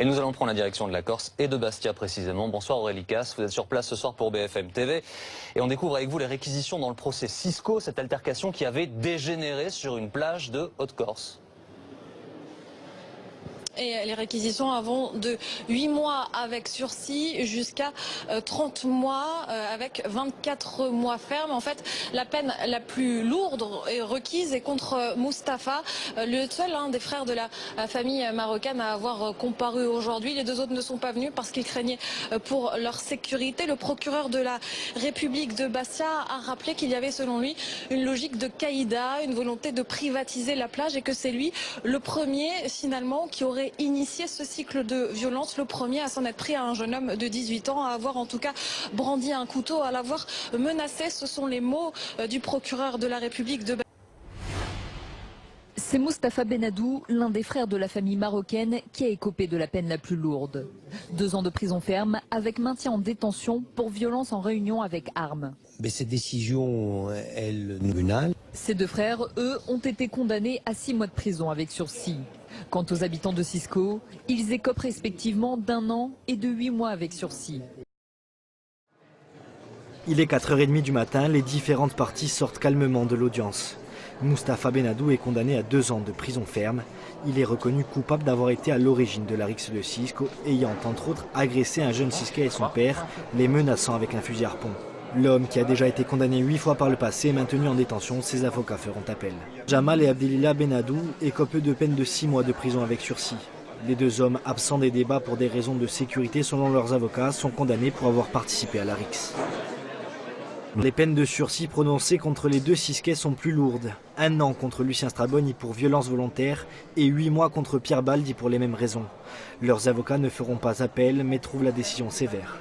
Et nous allons prendre la direction de la Corse et de Bastia précisément. Bonsoir Aurélie Casse, vous êtes sur place ce soir pour BFM TV. Et on découvre avec vous les réquisitions dans le procès Cisco, cette altercation qui avait dégénéré sur une plage de Haute-Corse. Et les réquisitions vont de 8 mois avec sursis jusqu'à 30 mois avec 24 mois ferme. En fait, la peine la plus lourde est requise est contre Mustapha, le seul des frères de la famille marocaine à avoir comparu aujourd'hui. Les deux autres ne sont pas venus parce qu'ils craignaient pour leur sécurité. Le procureur de la République de Bastia a rappelé qu'il y avait selon lui une logique de caïda, une volonté de privatiser la plage et que c'est lui le premier finalement qui aurait initié ce cycle de violence, le premier à s'en être pris à un jeune homme de 18 ans, à avoir en tout cas brandi un couteau, à l'avoir menacé. Ce sont les mots du procureur de la République de Bastia. C'est Mustapha Benadou, l'un des frères de la famille marocaine, qui a écopé de la peine la plus lourde. 2 ans de prison ferme avec maintien en détention pour violence en réunion avec armes. Mais cette décision, elle nous menace. Ces 2 frères, eux, ont été condamnés à 6 mois de prison avec sursis. Quant aux habitants de Cisco, ils écopent respectivement d'1 an et de 8 mois avec sursis. Il est 4h30 du matin, les différentes parties sortent calmement de l'audience. Mustapha Benadou est condamné à 2 ans de prison ferme. Il est reconnu coupable d'avoir été à l'origine de la rixe de Cisco, ayant entre autres agressé un jeune Cisquais et son père, les menaçant avec un fusil harpon. L'homme, qui a déjà été condamné 8 fois par le passé, est maintenu en détention. Ses avocats feront appel. Jamal et Abdelillah Benadou écopent de peine de 6 mois de prison avec sursis. Les 2 hommes, absents des débats pour des raisons de sécurité selon leurs avocats, sont condamnés pour avoir participé à la rixe. Les peines de sursis prononcées contre les 2 Cisquais sont plus lourdes. 1 an contre Lucien Straboni pour violence volontaire et 8 mois contre Pierre Baldi pour les mêmes raisons. Leurs avocats ne feront pas appel mais trouvent la décision sévère.